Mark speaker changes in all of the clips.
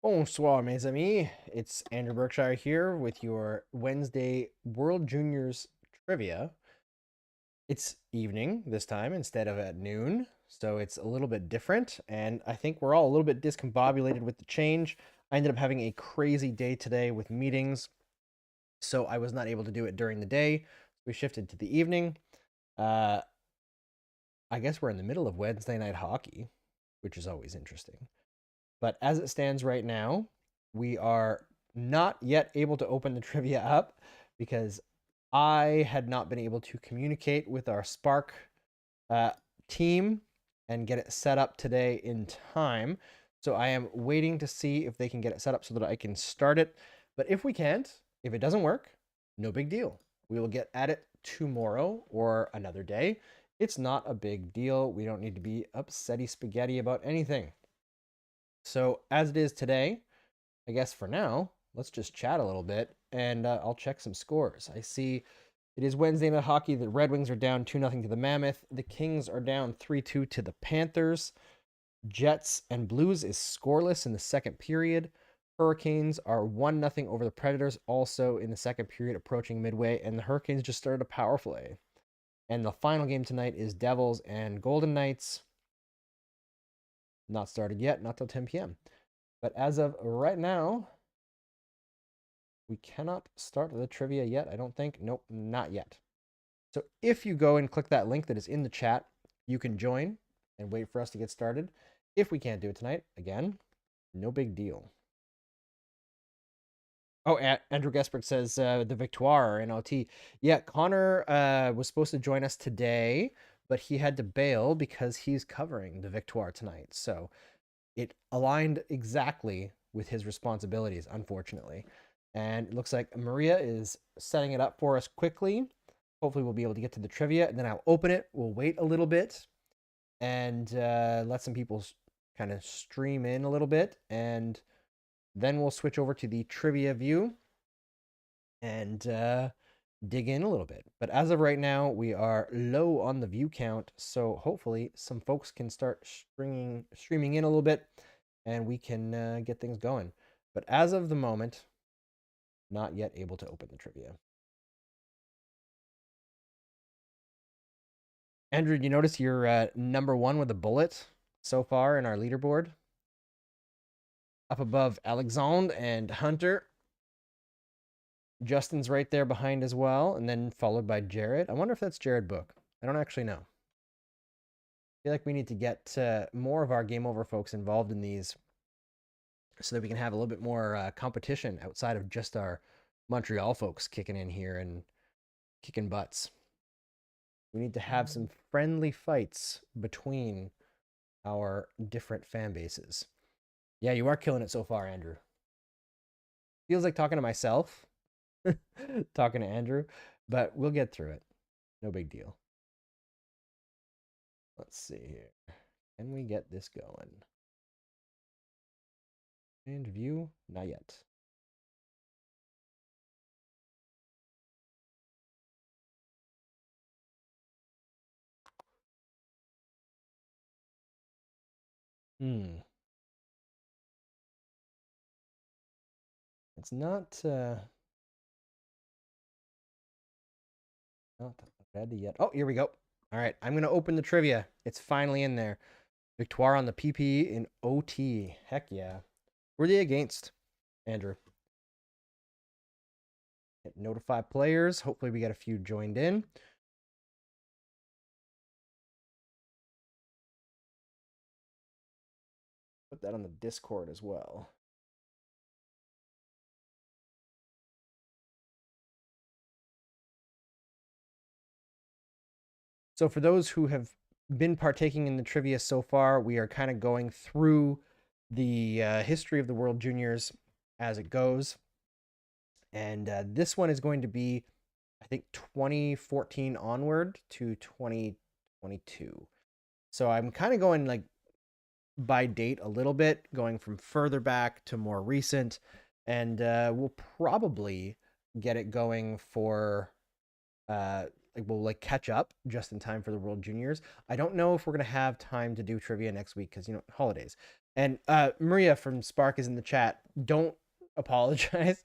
Speaker 1: Bonsoir, mes amis. It's Andrew Berkshire here with your Wednesday World Juniors trivia. It's evening this time instead of at noon, so it's a little bit different, and I think we're all a little bit discombobulated with the change. I ended up having a crazy day today with meetings, so I was not able to do it during the day. We shifted to the evening. Uh, I guess we're in the middle of Wednesday night hockey, which is always interesting. But as it stands right now, we are not yet able to open the trivia up because I had not been able to communicate with our Sparc uh, team and get it set up today in time. So I am waiting to see if they can get it set up so that I can start it. But if we can't, if it doesn't work, no big deal. We will get at it tomorrow or another day. It's not a big deal. We don't need to be upsetty spaghetti about anything. So as it is today, I guess for now, let's just chat a little bit and I'll check some scores. I see it is Wednesday night hockey. The Red Wings are down 2-0 to the Mammoth. The Kings are down 3-2 to the Panthers. Jets and Blues is scoreless in the second period. Hurricanes are 1-0 over the Predators, also in the second period, approaching midway. And the Hurricanes just started a power play. And the final game tonight is Devils and Golden Knights. Not started yet, not till 10 p.m. But as of right now, we cannot start the trivia yet, I don't think. Nope, not yet. So if you go and click that link that is in the chat, you can join and wait for us to get started. If we can't do it tonight, again, no big deal. Oh, Andrew Gesbert says the Victoire in OT. Yeah, Connor was supposed to join us today, but he had to bail because he's covering the Victoire tonight. So it aligned exactly with his responsibilities, unfortunately. And it looks like Maria is setting it up for us quickly. Hopefully we'll be able to get to the trivia, and then I'll open it. We'll wait a little bit and let some people kind of stream in a little bit, and then we'll switch over to the trivia view and dig in a little bit. But as of right now, we are low on the view count, so hopefully some folks can start streaming in a little bit, and we can get things going. But as of the moment, not yet able to open the trivia. Andrew, you notice you're number one with a bullet so far in our leaderboard? Up above Alexandre and Hunter. Justin's right there behind as well, and then followed by Jared. I wonder if that's Jared Book. I don't actually know. I feel like we need to get more of our Game Over folks involved in these so that we can have a little bit more competition outside of just our Montreal folks kicking in here and kicking butts. We need to have some friendly fights between our different fan bases. Yeah, you are killing it so far, Andrew. Feels like talking to myself, talking to Andrew, but we'll get through it. No big deal. Let's see here. Can we get this going? And view? Not yet. It's not ready yet. Oh, here we go. All right, I'm going to open the trivia. It's finally in there. Victoire on the PP in OT. Heck yeah. Who are they against, Andrew? Hit notify players. Hopefully we get a few joined in. Put that on the Discord as well. So for those who have been partaking in the trivia so far, we are kind of going through the history of the World Juniors as it goes. And this one is going to be, I think, 2014 onward to 2022. So I'm kind of going like by date a little bit, going from further back to more recent. And we'll probably get it going for we'll catch up just in time for the World Juniors. I don't know if we're gonna have time to do trivia next week because holidays. And Maria from Sparc is in the chat. Don't apologize.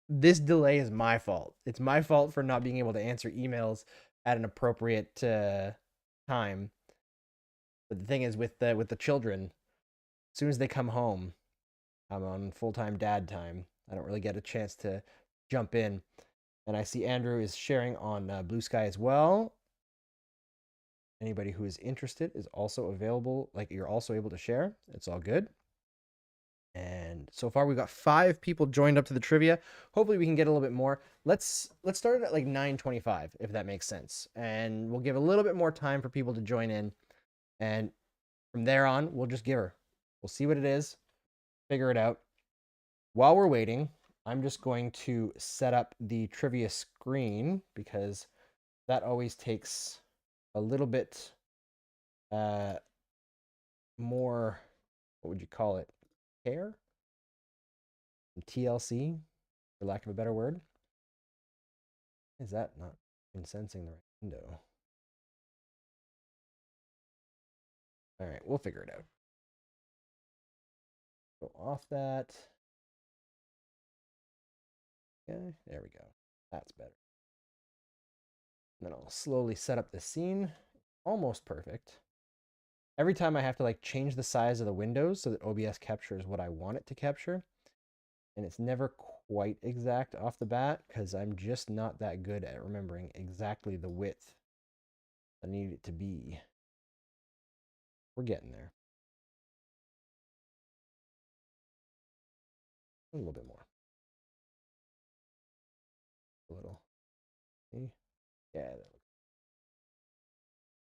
Speaker 1: This delay is my fault. It's my fault for not being able to answer emails at an appropriate time. But the thing is, with the children, as soon as they come home, I'm on full-time dad time. I don't really get a chance to jump in. And I see Andrew is sharing on Blue Sky as well. Anybody who is interested is also available. Like, you're also able to share. It's all good. And so far we've got 5 people joined up to the trivia. Hopefully we can get a little bit more. Let's start at like 9:25, if that makes sense. And we'll give a little bit more time for people to join in. And from there on, we'll just give her. We'll see what it is, figure it out. While we're waiting, I'm just going to set up the trivia screen because that always takes a little bit more, what would you call it? Care? TLC, for lack of a better word. Is that not sensing the right window? All right, we'll figure it out. Go off that. Okay, there we go. That's better. And then I'll slowly set up the scene. Almost perfect. Every time I have to like change the size of the windows so that OBS captures what I want it to capture. And it's never quite exact off the bat because I'm just not that good at remembering exactly the width I need it to be. We're getting there. A little bit more. A little. See? Yeah, that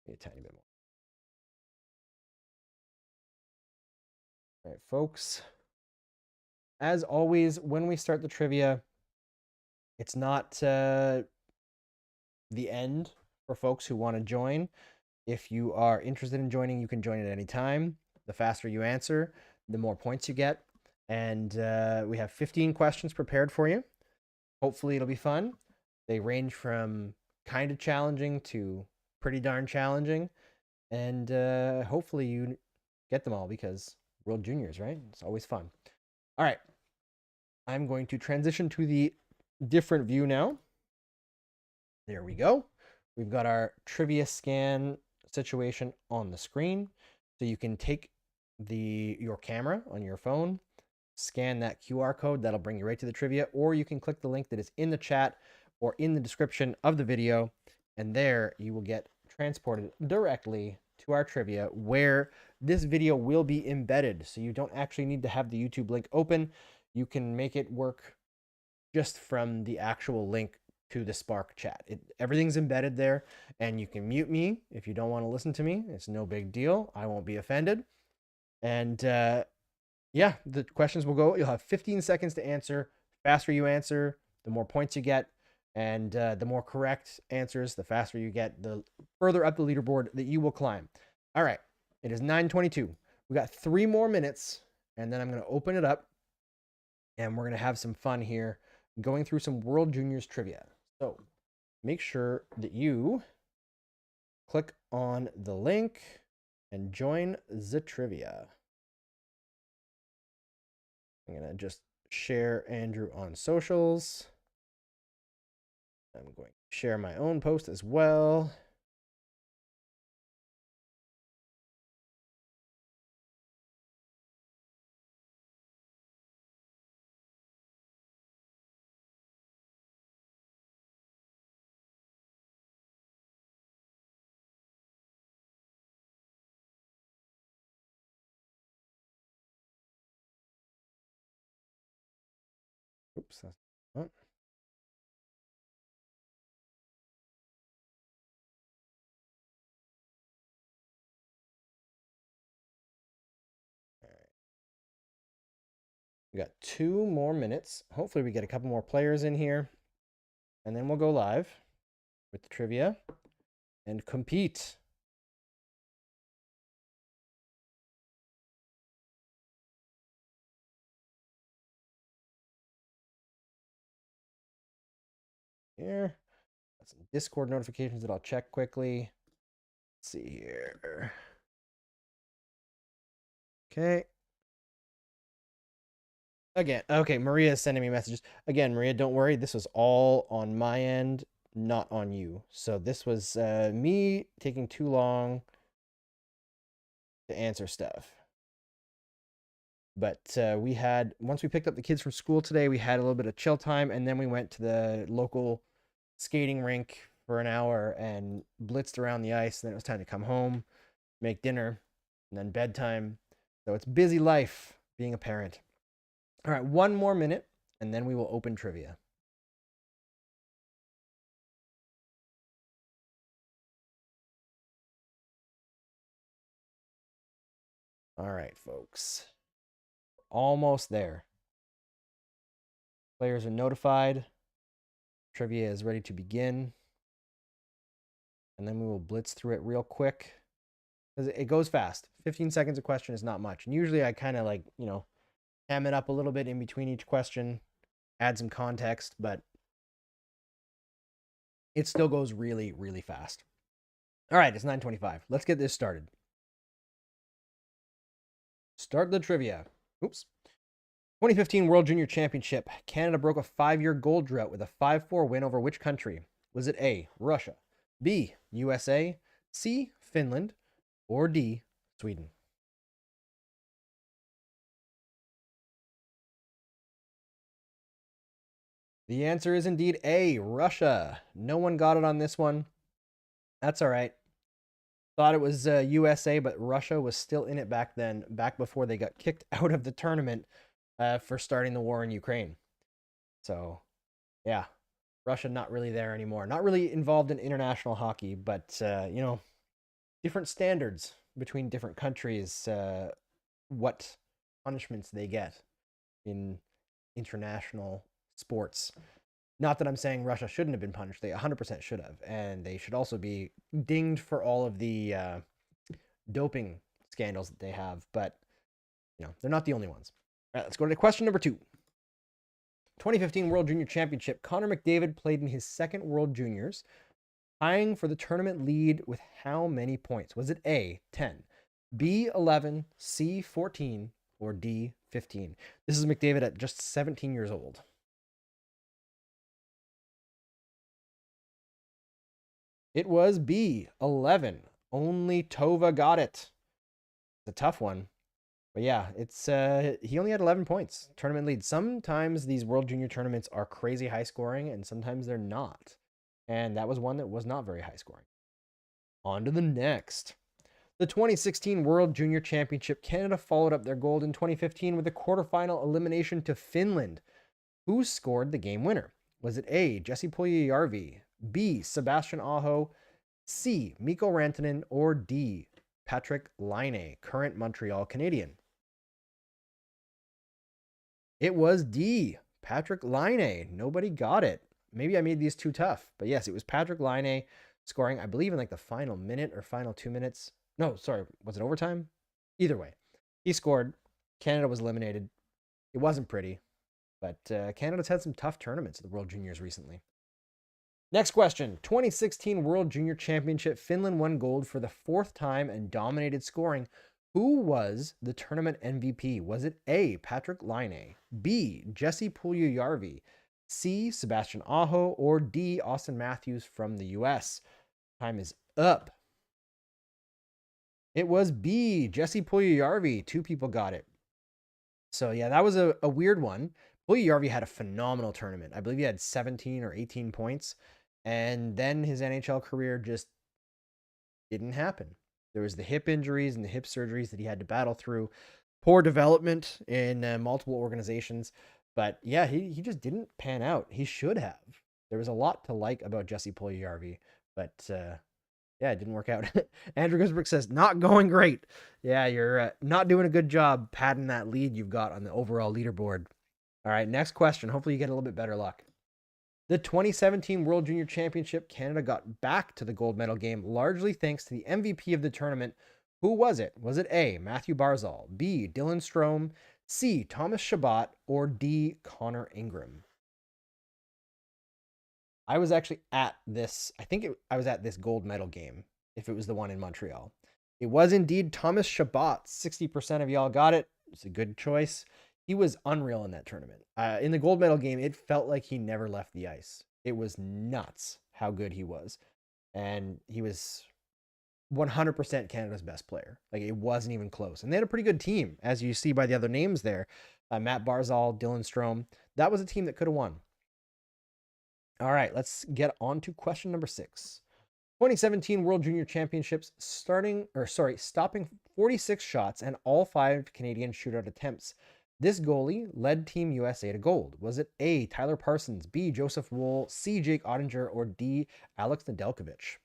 Speaker 1: looks a tiny bit more. All right, folks. As always, when we start the trivia, it's not the end for folks who want to join. If you are interested in joining, you can join at any time. The faster you answer, the more points you get. And we have 15 questions prepared for you. Hopefully it'll be fun. They range from kind of challenging to pretty darn challenging. And hopefully you get them all because World Juniors, right? It's always fun. All right. I'm going to transition to the different view now. There we go. We've got our trivia scan situation on the screen. So you can take your camera on your phone, scan that QR code, that'll bring you right to the trivia, or you can click the link that is in the chat or in the description of the video, and there you will get transported directly to our trivia where this video will be embedded. So you don't actually need to have the YouTube link open. You can make it work just from the actual link to the Sparc chat. Everything's embedded there, and you can mute me if you don't want to listen to me. It's no big deal. I won't be offended. And yeah, the questions will go. You'll have 15 seconds to answer. Faster you answer, the more points you get. And the more correct answers, the faster you get, the further up the leaderboard that you will climb. All right, it is 9:22. We got 3 more minutes, and then I'm going to open it up, and we're going to have some fun here going through some World Juniors trivia. So make sure that you click on the link and join the trivia. I'm going to just share Andrew on socials. I'm going to share my own post as well. Oops, that's not. All right. We got 2 more minutes. Hopefully we get a couple more players in here, and then we'll go live with the trivia and compete. Here, got some Discord notifications that I'll check quickly. Let's see here. Okay, Again, okay, Maria is sending me messages. Again, Maria, don't worry. This was all on my end, not on you. So this was me taking too long to answer stuff. But we had, once we picked up the kids from school today, we had a little bit of chill time, and then we went to the local skating rink for an hour and blitzed around the ice. And then it was time to come home, make dinner, and then bedtime. So it's busy life being a parent. All right, one more minute, and then we will open trivia. All right, folks. Almost there. Players are notified. Trivia is ready to begin. And then we will blitz through it real quick. Because it goes fast. 15 seconds a question is not much. And usually I kind of like, ham it up a little bit in between each question, add some context, but it still goes really, really fast. All right, it's 9:25. Let's get this started. Start the trivia. Oops. 2015 World Junior Championship. Canada broke a 5-year gold drought with a 5-4 win over which country? Was it A, Russia, B, USA, C, Finland, or D, Sweden? The answer is indeed A, Russia. No one got it on this one. That's all right. Thought it was USA, but Russia was still in it back then, back before they got kicked out of the tournament for starting the war in Ukraine. So, yeah, Russia not really there anymore. Not really involved in international hockey, but, different standards between different countries, what punishments they get in international sports. Not that I'm saying Russia shouldn't have been punished. They 100% should have. And they should also be dinged for all of the doping scandals that they have. But, they're not the only ones. All right, let's go to question number 2. 2015 World Junior Championship. Connor McDavid played in his second World Juniors, tying for the tournament lead with how many points? Was it A, 10, B, 11, C, 14, or D, 15? This is McDavid at just 17 years old. It was B, 11. Only Tova got it. It's a tough one. But yeah, it's he only had 11 points. Tournament lead. Sometimes these World Junior tournaments are crazy high scoring, and sometimes they're not. And that was one that was not very high scoring. On to the next. The 2016 World Junior Championship. Canada followed up their gold in 2015 with a quarterfinal elimination to Finland. Who scored the game winner? Was it A, Jesse Puljujärvi, B, Sebastian Aho, C, Mikko Rantanen, or D, Patrik Laine, current Montreal Canadian? It was D, Patrik Laine. Nobody got it. Maybe I made these too tough, but yes, it was Patrik Laine scoring, I believe, in like the final minute or final 2 minutes. No, sorry, was it overtime? Either way, he scored. Canada was eliminated. It wasn't pretty, but Canada's had some tough tournaments at the World Juniors recently. Next question. 2016 World Junior Championship. Finland won gold for the 4th time and dominated scoring. Who was the tournament MVP? Was it A, Patrik Laine, B, Jesse Puljujärvi, C, Sebastian Aho, or D, Auston Matthews from the US? Time is up. It was B, Jesse Puljujärvi. 2 people got it. So yeah, that was a weird one. Puljujärvi had a phenomenal tournament. I believe he had 17 or 18 points. And then his NHL career just didn't happen. There was the hip injuries and the hip surgeries that he had to battle through. Poor development in multiple organizations. But yeah, he just didn't pan out. He should have. There was a lot to like about Jesse Puljujärvi. But yeah, it didn't work out. Andrew Gisbrook says, not going great. Yeah, you're not doing a good job padding that lead you've got on the overall leaderboard. All right, next question. Hopefully you get a little bit better luck. The 2017 World Junior Championship, Canada got back to the gold medal game largely thanks to the MVP of the tournament. Who was it? Was it A, Matthew Barzal, B, Dylan Strome, C, Thomas Chabot, or D, Connor Ingram? I was actually at this, I was at this gold medal game, if it was the one in Montreal. It was indeed Thomas Chabot. 60% of y'all got it. It's a good choice. He was unreal in that tournament. In the gold medal game, it felt like he never left the ice. It was nuts how good he was. And he was 100% Canada's best player. Like, it wasn't even close. And they had a pretty good team, as you see by the other names there. Matt Barzal, Dylan Strome. That was a team that could have won. All right, let's get on to question number 6. 2017 World Junior Championships stopping 46 shots and all 5 Canadian shootout attempts. This goalie led Team USA to gold. Was it A, Tyler Parsons, B, Joseph Woll, C, Jake Ottinger, or D, Alex Nedeljkovic?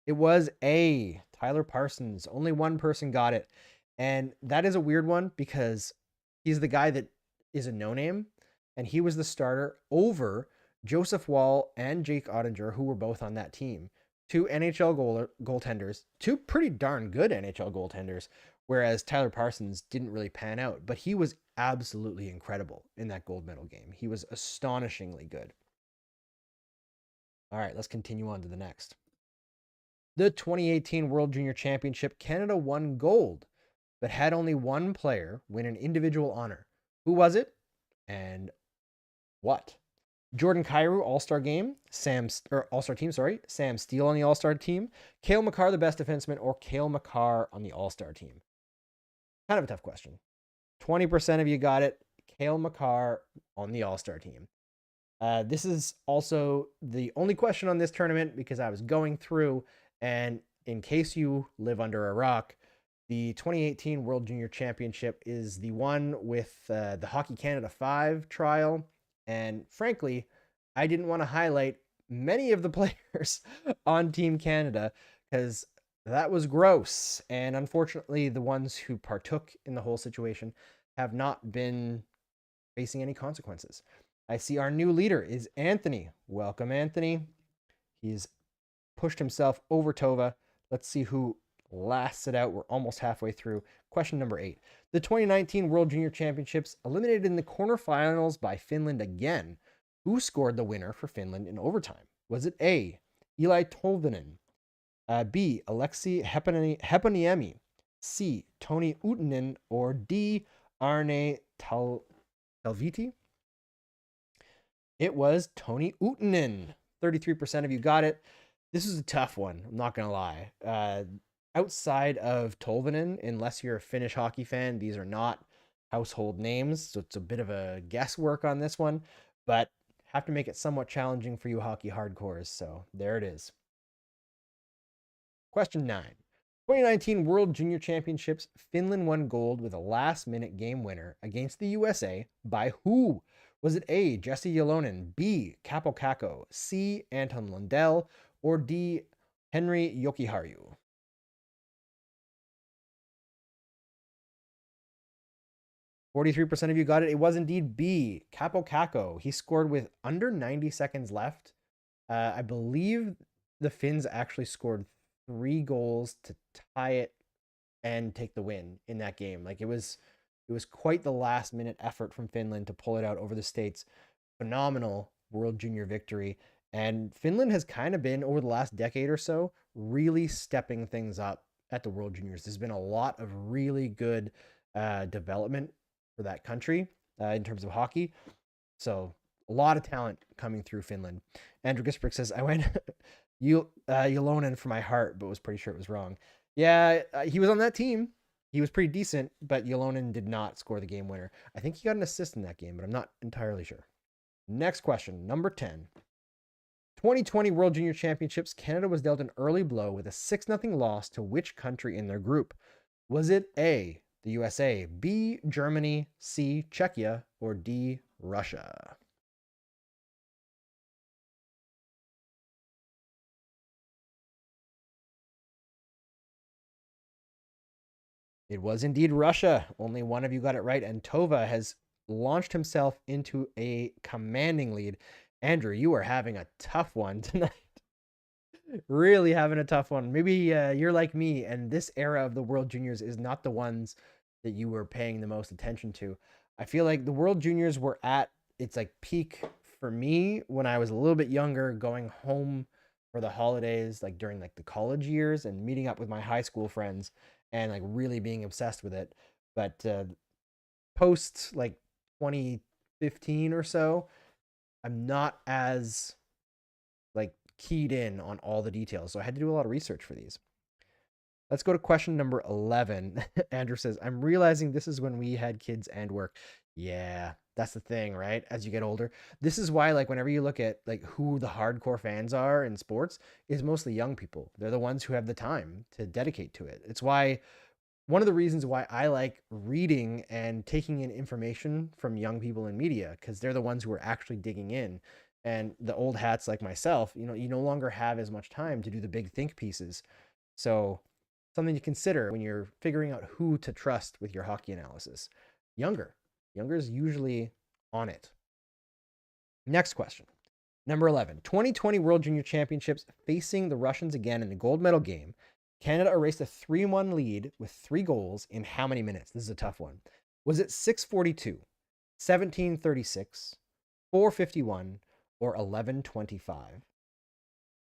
Speaker 1: It was A, Tyler Parsons. Only one person got it. And that is a weird one because he's the guy that is a no-name, and he was the starter over Joseph Woll and Jake Ottinger, who were both on that team. 2 NHL goaltenders, 2 pretty darn good NHL goaltenders, whereas Tyler Parsons didn't really pan out, but he was absolutely incredible in that gold medal game. He was astonishingly good. All right, let's continue on to the next. The 2018 World Junior Championship, Canada won gold, but had only one player win an individual honor. Who was it and what? Jordan Kyrou, All-Star game, All-Star team, Sam Steele on the All-Star team, Cale Makar, the best defenseman, or Cale Makar on the All-Star team? Kind of a tough question. 20% of you got it. Cale Makar on the All-Star team. This is also the only question on this tournament because I was going through, and in case you live under a rock, the 2018 World Junior Championship is the one with the Hockey Canada 5 trial. And frankly, I didn't want to highlight many of the players on Team Canada because that was gross. And unfortunately, the ones who partook in the whole situation have not been facing any consequences. I see our new leader is Anthony. Welcome, Anthony. He's pushed himself over Tova. Let's see who lasts it out. We're almost halfway through. Question number 8. The 2019 World Junior Championships eliminated in the quarterfinals by Finland again. Who scored the winner for Finland in overtime? Was it A, Eli Tolvanen, B, Alexei Heponiemi, C, Toni Uutinen, or D, Arne Talviti? It was Toni Uutinen. 33% of you got it. This is a tough one. I'm not going to lie. Outside of Tolvanen, unless you're a Finnish hockey fan, these are not household names. So it's a bit of a guesswork on this one, but have to make it somewhat challenging for you hockey hardcores. So there it is. Question 9. 2019 World Junior Championships, Finland won gold with a last-minute game winner against the USA by who? Was it A, Jesse Ylonen, B, Kaapo Kakko, C, Anton Lundell, or D, Henri Jokiharju? %43 of you got it. It was indeed B, Kaapo Kakko. He scored with under 90 seconds left. I believe the Finns actually scored 3 goals to tie it and take the win in that game. Like, it was quite the last minute effort from Finland to pull it out over the States. Phenomenal World Junior victory. And Finland has kind of been, over the last decade or so, really stepping things up at the World Juniors. There's been a lot of really good development for that country in terms of hockey. So a lot of talent coming through Finland. Andrew Gisbrick says, I went Ylonen for my heart, but was pretty sure it was wrong. Yeah, he was on that team. He was pretty decent, but Ylonen did not score the game winner. I think he got an assist in that game, but I'm not entirely sure. Next question, number 10. 2020 World Junior Championships, Canada was dealt an early blow with a 6-0 loss to which country in their group? Was it A, the USA, B, Germany, C, Czechia, or D, Russia? It was indeed Russia. Only one of you got it right, and Tova has launched himself into a commanding lead. Andrew, you are having a tough one tonight. Really having a tough one. Maybe you're like me, and this era of the World Juniors is not the ones that you were paying the most attention to. I feel like the World Juniors were at its like peak for me when I was a little bit younger, going home for the holidays, like during like the college years, and meeting up with my high school friends and like really being obsessed with it. But post like 2015 or so, I'm not as like keyed in on all the details. So I had to do a lot of research for these. Let's go to question number 11. Andrew says, I'm realizing this is when we had kids and work. Yeah, that's the thing, right? As you get older, this is why, like, whenever you look at like who the hardcore fans are in sports, is mostly young people. They're the ones who have the time to dedicate to it. It's why one of the reasons why I like reading and taking in information from young people in media, because they're the ones who are actually digging in. And the old hats like myself, you no longer have as much time to do the big think pieces. So something to consider when you're figuring out who to trust with your hockey analysis. Younger. Younger is usually on it. Next question. Number 11, 2020 World Junior Championships facing the Russians again in the gold medal game. Canada erased a 3-1 lead with 3 goals in how many minutes? This is a tough one. Was it 6:42, 17:36, 4:51, or 11:25?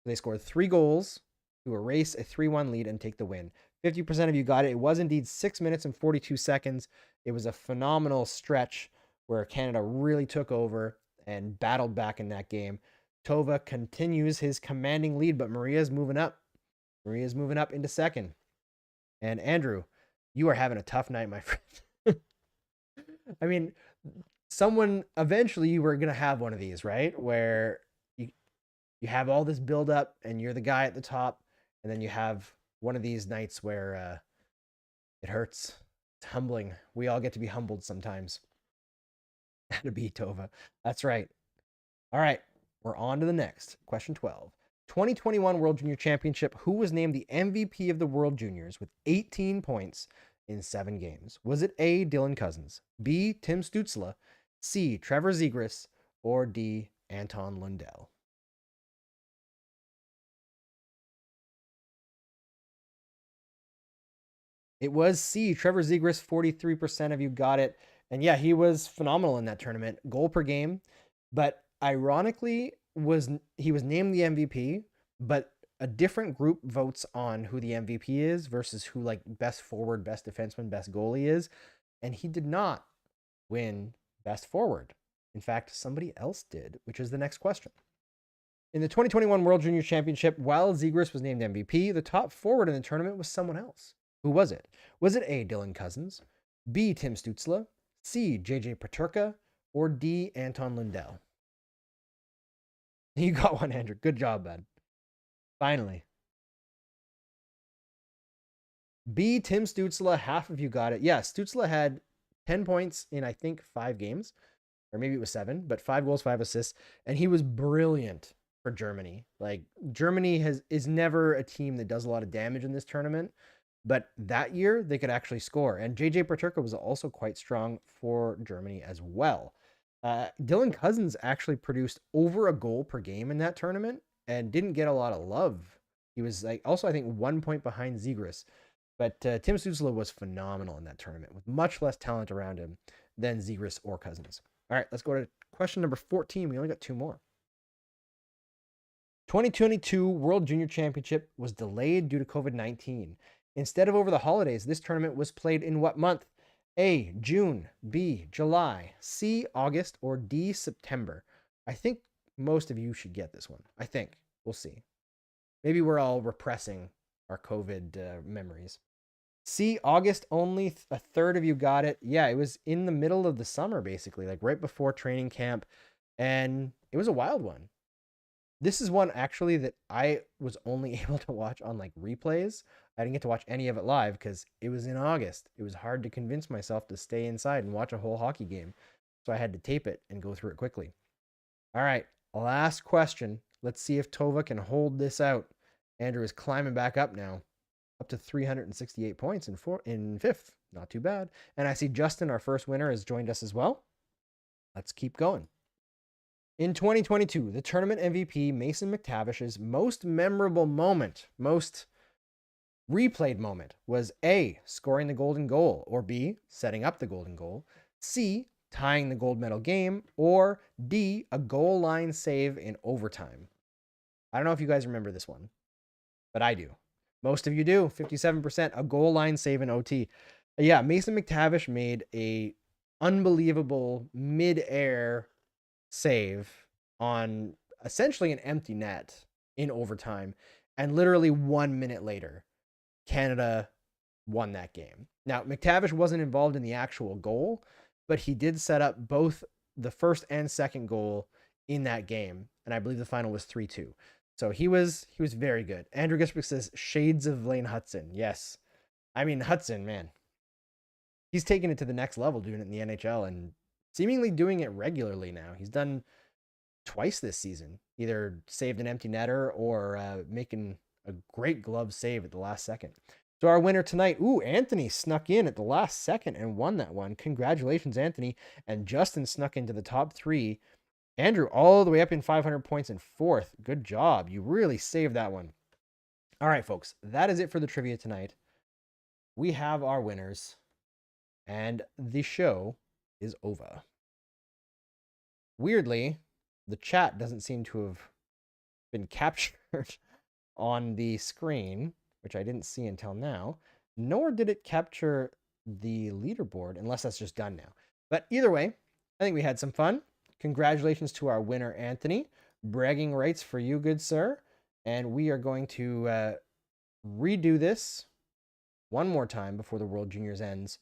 Speaker 1: They scored 3 goals to erase a 3-1 lead and take the win. 50% of you got it. It was indeed 6 minutes and 42 seconds. It was a phenomenal stretch where Canada really took over and battled back in that game. Tova continues his commanding lead, but Maria's moving up. Maria's moving up into second. And Andrew, you are having a tough night, my friend. I mean, someone eventually you were going to have one of these, right? Where you have all this build up and you're the guy at the top, and then you have one of these nights where it hurts. It's humbling. We all get to be humbled sometimes. To be Tova. That's right. All right, we're on to the next. Question 12. 2021 World Junior Championship. Who was named the MVP of the World Juniors with 18 points in 7 games? Was it A, Dylan Cousins, B, Tim Stützle, C, Trevor Zegras, or D, Anton Lundell? It was C, Trevor Zegras. 43% of you got it. And yeah, he was phenomenal in that tournament. Goal per game. But ironically, he was named the MVP, but a different group votes on who the MVP is versus who like best forward, best defenseman, best goalie is. And he did not win best forward. In fact, somebody else did, which is the next question. In the 2021 World Junior Championship, while Zegras was named MVP, the top forward in the tournament was someone else. Who was it? Was it A, Dylan Cousins, B, Tim Stützle, C, JJ Peterka, or D, Anton Lundell? You got one, Andrew. Good job, bud. Finally. B, Tim Stützle. Half of you got it. Yeah, Stützle had 10 points in, I think, 5 games. Or maybe it was 7, but 5 goals, 5 assists. And he was brilliant for Germany. Like, Germany is never a team that does a lot of damage in this tournament. But that year, they could actually score. And JJ Peterka was also quite strong for Germany as well. Dylan Cousins actually produced over a goal per game in that tournament and didn't get a lot of love. He was like also, I think, 1 point behind Zegras. But Tim Stützle was phenomenal in that tournament with much less talent around him than Zegras or Cousins. All right, let's go to question number 14. We only got 2 more. 2022 World Junior Championship was delayed due to COVID-19. Instead of over the holidays, this tournament was played in what month? A, June, B, July, C, August, or D, September? I think most of you should get this one. I think. We'll see. Maybe we're all repressing our COVID memories. C, August only. A third of you got it. Yeah, it was in the middle of the summer, basically, like right before training camp. And it was a wild one. This is one actually that I was only able to watch on like replays. I didn't get to watch any of it live because it was in August. It was hard to convince myself to stay inside and watch a whole hockey game. So I had to tape it and go through it quickly. All right, last question. Let's see if Tova can hold this out. Andrew is climbing back up now, up to 368 points in 5th. Not too bad. And I see Justin, our first winner, has joined us as well. Let's keep going. In 2022, the tournament MVP, Mason McTavish's most memorable moment, most replayed moment was A, scoring the golden goal, or B, setting up the golden goal, C, tying the gold medal game, or D, a goal line save in overtime. I don't know if you guys remember this one, but I do. Most of you do. 57%, a goal line save in OT. Yeah, Mason McTavish made a unbelievable mid-air save on essentially an empty net in overtime. And literally 1 minute later, Canada won that game. Now, McTavish wasn't involved in the actual goal, but he did set up both the first and second goal in that game. And I believe the final was 3-2. So he was very good. Andrew Gisberg says shades of Lane Hudson. Yes. I mean, Hudson, man. He's taken it to the next level doing it in the NHL and seemingly doing it regularly now. He's done twice this season, either saved an empty netter or making a great glove save at the last second. So our winner tonight, Anthony snuck in at the last second and won that one. Congratulations, Anthony. And Justin snuck into the top 3. Andrew all the way up in 500 points in 4th. Good job. You really saved that one. All right, folks, that is it for the trivia tonight. We have our winners, and the show is over. Weirdly, the chat doesn't seem to have been captured on the screen, which I didn't see until now, nor did it capture the leaderboard, unless that's just done now. But either way, I think we had some fun. Congratulations to our winner, Anthony. Bragging rights for you, good sir. And we are going to redo this one more time before the World Juniors ends.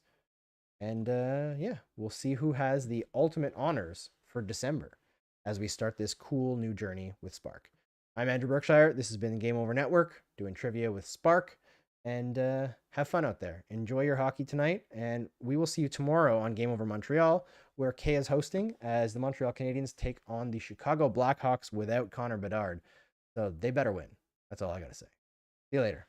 Speaker 1: And yeah, we'll see who has the ultimate honors for December as we start this cool new journey with Sparc. I'm Andrew Berkshire. This has been Game Over Network, doing trivia with Sparc. And have fun out there. Enjoy your hockey tonight. And we will see you tomorrow on Game Over Montreal, where Kay is hosting as the Montreal Canadiens take on the Chicago Blackhawks without Connor Bedard. So they better win. That's all I got to say. See you later.